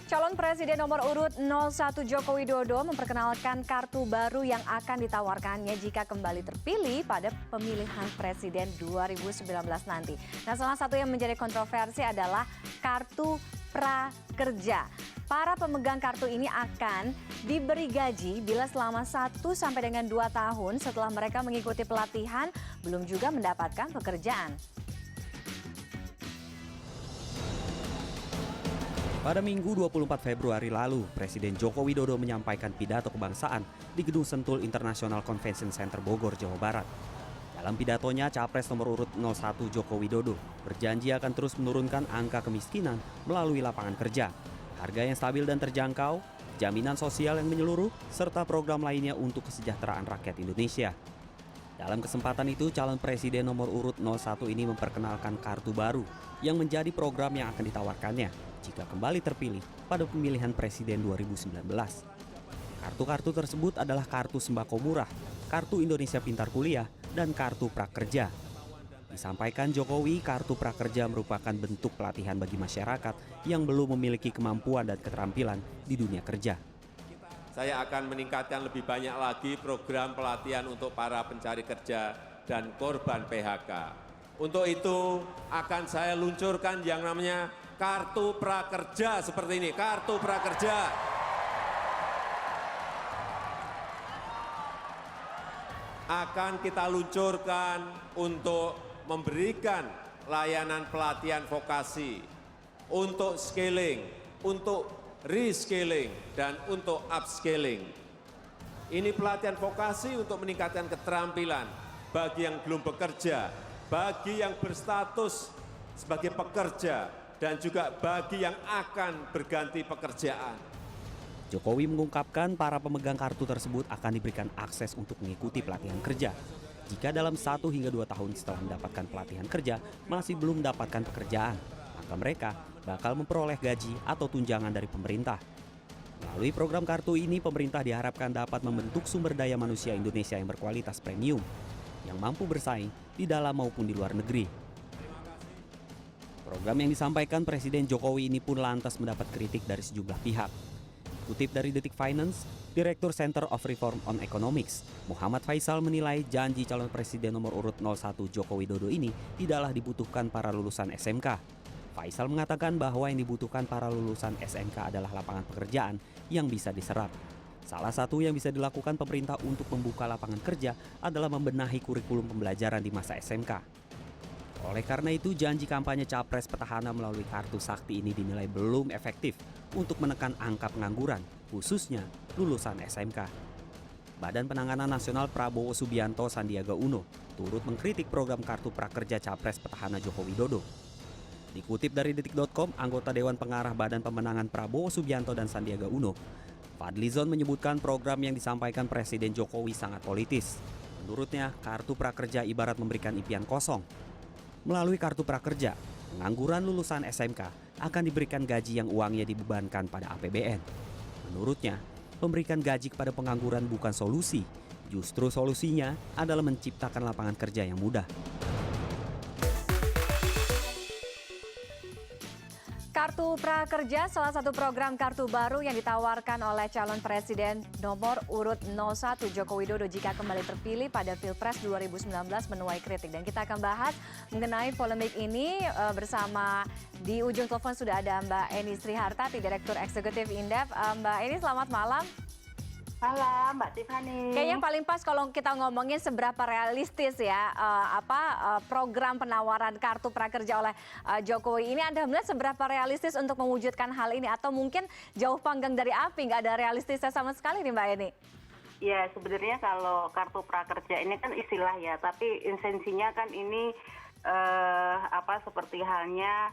Calon Presiden nomor urut 01 Joko Widodo memperkenalkan kartu baru yang akan ditawarkannya jika kembali terpilih pada pemilihan Presiden 2019 nanti. Nah, salah satu yang menjadi kontroversi adalah kartu prakerja. Para pemegang kartu ini akan diberi gaji bila selama 1 sampai dengan 2 tahun setelah mereka mengikuti pelatihan, belum juga mendapatkan pekerjaan. Pada Minggu 24 Februari lalu, Presiden Joko Widodo menyampaikan pidato kebangsaan di Gedung Sentul International Convention Center Bogor, Jawa Barat. Dalam pidatonya, Capres nomor urut 01 Joko Widodo berjanji akan terus menurunkan angka kemiskinan melalui lapangan kerja, harga yang stabil dan terjangkau, jaminan sosial yang menyeluruh, serta program lainnya untuk kesejahteraan rakyat Indonesia. Dalam kesempatan itu, calon Presiden nomor urut 01 ini memperkenalkan kartu baru yang menjadi program yang akan ditawarkannya jika kembali terpilih pada pemilihan Presiden 2019. Kartu-kartu tersebut adalah kartu sembako murah, kartu Indonesia Pintar Kuliah, dan kartu prakerja. Disampaikan Jokowi, kartu prakerja merupakan bentuk pelatihan bagi masyarakat yang belum memiliki kemampuan dan keterampilan di dunia kerja. Saya akan meningkatkan lebih banyak lagi program pelatihan untuk para pencari kerja dan korban PHK. Untuk itu akan saya luncurkan yang namanya kartu prakerja seperti ini, kartu prakerja. Akan kita luncurkan untuk memberikan layanan pelatihan vokasi, untuk scaling, untuk reskilling, dan untuk upscaling. Ini pelatihan vokasi untuk meningkatkan keterampilan bagi yang belum bekerja, bagi yang berstatus sebagai pekerja, dan juga bagi yang akan berganti pekerjaan. Jokowi mengungkapkan para pemegang kartu tersebut akan diberikan akses untuk mengikuti pelatihan kerja. Jika dalam 1 hingga 2 tahun setelah mendapatkan pelatihan kerja masih belum mendapatkan pekerjaan, maka mereka bakal memperoleh gaji atau tunjangan dari pemerintah. Melalui program kartu ini, pemerintah diharapkan dapat membentuk sumber daya manusia Indonesia yang berkualitas premium, yang mampu bersaing di dalam maupun di luar negeri. Program yang disampaikan Presiden Jokowi ini pun lantas mendapat kritik dari sejumlah pihak. Kutip dari Detik Finance, Direktur Center of Reform on Economics, Muhammad Faisal menilai janji calon Presiden nomor urut 01 Joko Widodo ini tidaklah dibutuhkan para lulusan SMK. Faisal mengatakan bahwa yang dibutuhkan para lulusan SMK adalah lapangan pekerjaan yang bisa diserap. Salah satu yang bisa dilakukan pemerintah untuk membuka lapangan kerja adalah membenahi kurikulum pembelajaran di masa SMK. Oleh karena itu, janji kampanye Capres petahana melalui kartu sakti ini dinilai belum efektif untuk menekan angka pengangguran, khususnya lulusan SMK. Badan Penanganan Nasional Prabowo Subianto Sandiaga Uno turut mengkritik program kartu prakerja Capres petahana Joko Widodo. Dikutip dari Detik.com, anggota Dewan Pengarah Badan Pemenangan Prabowo Subianto dan Sandiaga Uno, Fadlizon menyebutkan program yang disampaikan Presiden Jokowi sangat politis. Menurutnya, kartu prakerja ibarat memberikan impian kosong. Melalui kartu prakerja, pengangguran lulusan SMK akan diberikan gaji yang uangnya dibebankan pada APBN. Menurutnya, memberikan gaji kepada pengangguran bukan solusi. Justru solusinya adalah menciptakan lapangan kerja yang mudah. Kartu Prakerja, salah satu program kartu baru yang ditawarkan oleh calon Presiden nomor urut 01 Joko Widodo jika kembali terpilih pada Pilpres 2019 menuai kritik. Dan kita akan bahas mengenai polemik ini bersama di ujung telepon sudah ada Mbak Eni Srihartati, Direktur Eksekutif Indef. Mbak Eni, selamat malam. Malam, Mbak Tiffany. Kayaknya paling pas kalau kita ngomongin seberapa realistis ya program penawaran kartu prakerja oleh Jokowi ini. Anda melihat seberapa realistis untuk mewujudkan hal ini atau mungkin jauh panggang dari api, nggak ada realistisnya sama sekali nih Mbak Eni? Ya, sebenarnya kalau kartu prakerja ini kan istilah ya, tapi esensinya kan ini seperti halnya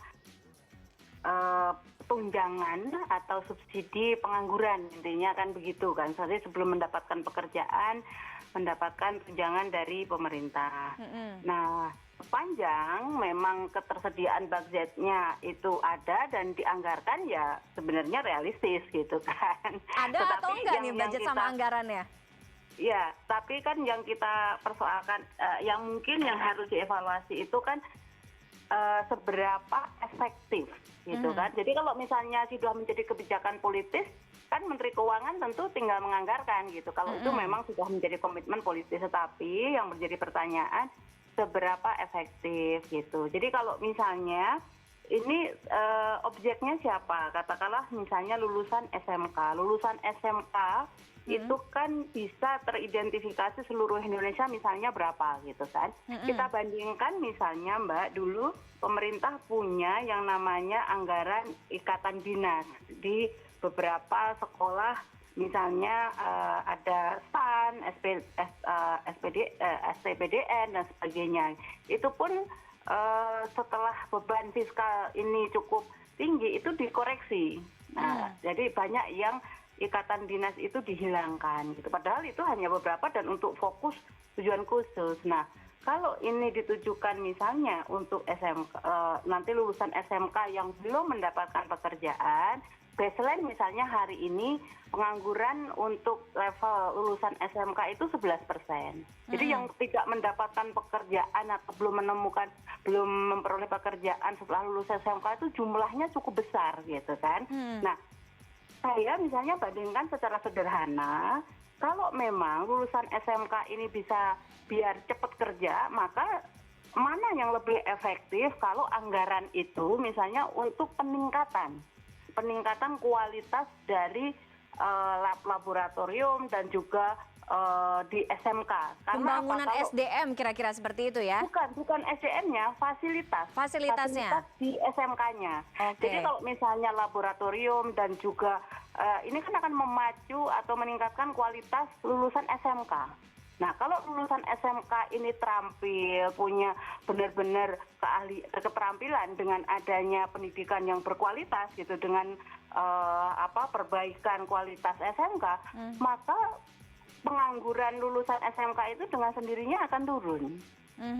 tunjangan atau subsidi pengangguran, intinya kan begitu kan. Jadi sebelum mendapatkan pekerjaan, mendapatkan tunjangan dari pemerintah. Nah, sepanjang memang ketersediaan budgetnya itu ada dan dianggarkan, ya sebenarnya realistis gitu kan. Ada atau enggak nih budget sama anggarannya? Ya, tapi kan yang kita persoalkan, yang mungkin yang harus dievaluasi itu kan seberapa efektif gitu kan. Jadi kalau misalnya sudah menjadi kebijakan politis, kan Menteri Keuangan tentu tinggal menganggarkan gitu. Kalau itu memang sudah menjadi komitmen politis, tetapi yang menjadi pertanyaan seberapa efektif gitu. Jadi kalau misalnya ini objeknya siapa? Katakanlah misalnya lulusan SMK. Lulusan SMK itu kan bisa teridentifikasi seluruh Indonesia misalnya berapa gitu kan. Kita bandingkan misalnya Mbak, dulu pemerintah punya yang namanya anggaran ikatan dinas di beberapa sekolah, misalnya ada STAN, SPBDN dan sebagainya. Itu pun setelah beban fiskal ini cukup tinggi itu dikoreksi. Nah, jadi banyak yang ikatan dinas itu dihilangkan gitu. Padahal itu hanya beberapa dan untuk fokus tujuan khusus. Nah, kalau ini ditujukan misalnya untuk SMK, nanti lulusan SMK yang belum mendapatkan pekerjaan, baseline misalnya hari ini pengangguran untuk level lulusan SMK itu 11%. Jadi yang tidak mendapatkan pekerjaan atau belum memperoleh pekerjaan setelah lulus SMK itu jumlahnya cukup besar gitu kan. Nah, saya misalnya bandingkan secara sederhana, kalau memang lulusan SMK ini bisa biar cepat kerja, maka mana yang lebih efektif kalau anggaran itu misalnya untuk peningkatan kualitas dari lab laboratorium dan juga di SMK. Karena Pembangunan SDM kira-kira seperti itu ya? Bukan SDM-nya, fasilitasnya di SMK-nya. Jadi kalau misalnya laboratorium dan juga ini kan akan memacu atau meningkatkan kualitas lulusan SMK. Nah, kalau lulusan SMK ini terampil, punya benar-benar keterampilan dengan adanya pendidikan yang berkualitas gitu, dengan perbaikan kualitas SMK, maka pengangguran lulusan SMK itu dengan sendirinya akan turun.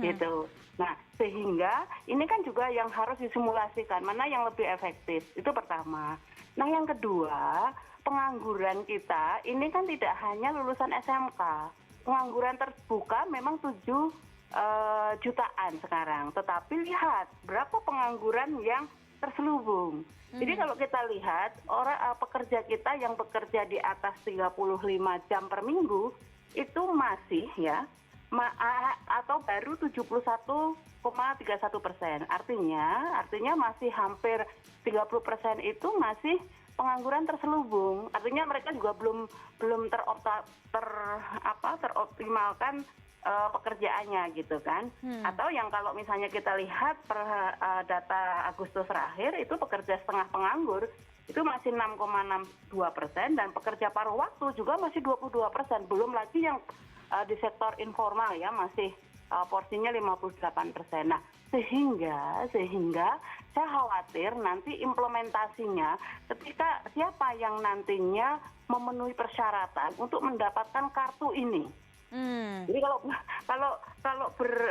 Gitu. Nah, sehingga ini kan juga yang harus disimulasikan mana yang lebih efektif. Itu pertama. Nah, yang kedua, pengangguran kita ini kan tidak hanya lulusan SMK. Pengangguran terbuka memang 7 jutaan sekarang. Tetapi lihat berapa pengangguran yang terselubung. Jadi kalau kita lihat orang pekerja kita yang bekerja di atas 35 jam per minggu itu masih ya atau baru 71,31%. Artinya masih hampir 30% itu masih pengangguran terselubung. Artinya mereka juga belum teroptimalkan pekerjaannya gitu kan. Atau yang kalau misalnya kita lihat per data Agustus terakhir itu pekerja setengah penganggur itu masih 6,62% dan pekerja paruh waktu juga masih 22%. Belum lagi yang di sektor informal ya masih porsinya 58%. Nah, sehingga saya khawatir nanti implementasinya ketika siapa yang nantinya memenuhi persyaratan untuk mendapatkan kartu ini. Jadi kalau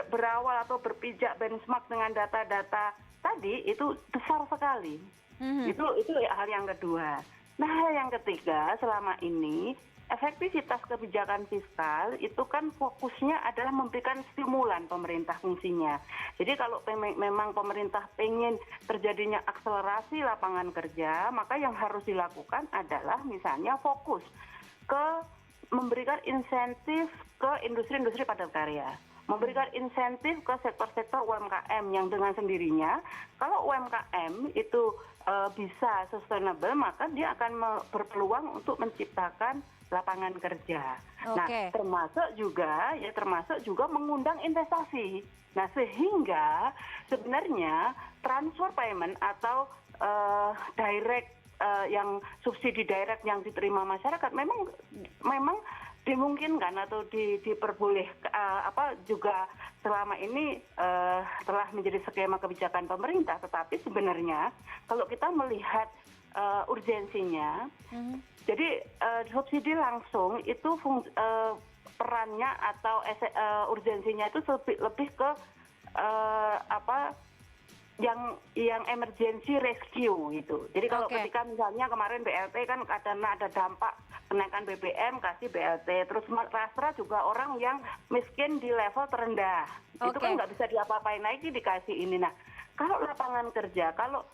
berawal atau berpijak benchmark dengan data-data tadi itu besar sekali. Itu hal yang kedua. Nah, hal yang ketiga, selama ini efektivitas kebijakan fiskal itu kan fokusnya adalah memberikan stimulan pemerintah fungsinya. Jadi kalau memang pemerintah pengen terjadinya akselerasi lapangan kerja, maka yang harus dilakukan adalah misalnya fokus ke memberikan insentif ke industri-industri padat karya, memberikan insentif ke sektor-sektor UMKM yang dengan sendirinya kalau UMKM itu bisa sustainable maka dia akan berpeluang untuk menciptakan lapangan kerja. Nah, termasuk juga mengundang investasi. Nah, sehingga sebenarnya transfer payment atau direct yang subsidi direct yang diterima masyarakat memang dimungkinkan atau diperbolehkan juga selama ini telah menjadi skema kebijakan pemerintah. Tetapi sebenarnya kalau kita melihat urgensinya, jadi subsidi langsung itu perannya atau urgensinya itu lebih ke yang emergency rescue gitu. Jadi kalau ketika misalnya kemarin BLT kan karena ada dampak kenaikan BBM kasih BLT, terus rastra juga orang yang miskin di level terendah. Itu kan nggak bisa diapa-apain lagi dikasih ini. Nah, kalau lapangan kerja, kalau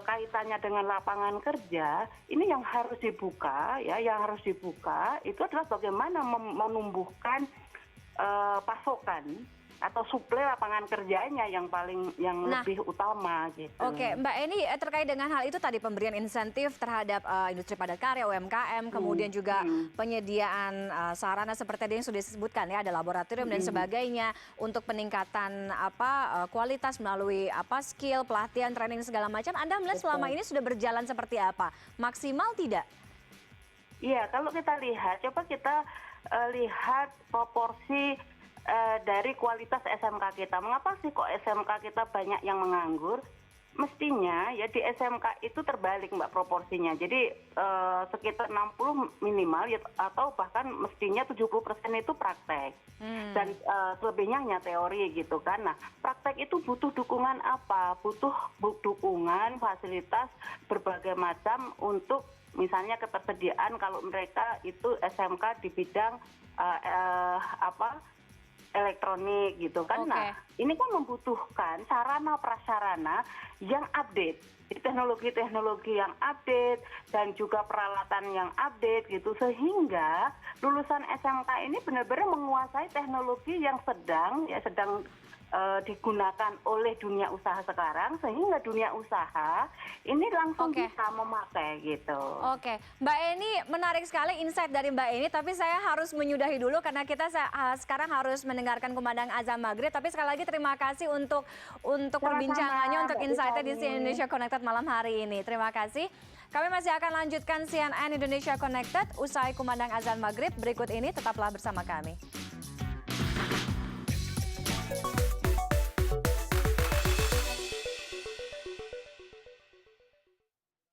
kaitannya dengan lapangan kerja, ini yang harus dibuka, ya, yang harus dibuka itu adalah bagaimana menumbuhkan pasokan atau suplai lapangan kerjanya yang lebih utama gitu. Oke, Mbak Eni, terkait dengan hal itu tadi pemberian insentif terhadap industri padat karya UMKM, kemudian juga penyediaan sarana seperti tadi yang sudah disebutkan ya, ada laboratorium dan sebagainya untuk peningkatan kualitas melalui skill, pelatihan, training segala macam. Anda melihat selama ini sudah berjalan seperti apa? Maksimal tidak? Iya, kalau kita lihat, coba kita lihat proporsi dari kualitas SMK kita. Mengapa sih kok SMK kita banyak yang menganggur? Mestinya ya di SMK itu terbalik Mbak proporsinya. Jadi sekitar 60 minimal ya, atau bahkan mestinya 70% itu praktek. Dan selebihnya hanya teori gitu kan. Nah, praktek itu butuh dukungan apa? Butuh dukungan fasilitas berbagai macam untuk misalnya ketersediaan kalau mereka itu SMK di bidang elektronik gitu kan. Nah, ini kan membutuhkan sarana prasarana yang update, teknologi-teknologi yang update dan juga peralatan yang update gitu, sehingga lulusan SMK ini benar-benar menguasai teknologi yang sedang digunakan oleh dunia usaha sekarang, sehingga dunia usaha ini langsung bisa memakai gitu. Oke, Mbak Eni, menarik sekali insight dari Mbak Eni, tapi saya harus menyudahi dulu karena kita sekarang harus mendengarkan kumandang azan maghrib. Tapi sekali lagi terima kasih untuk perbincangannya, untuk insight-nya di CNN Indonesia Connected malam hari ini. Terima kasih. Kami masih akan lanjutkan CNN Indonesia Connected usai kumandang azan maghrib berikut ini. Tetaplah bersama kami.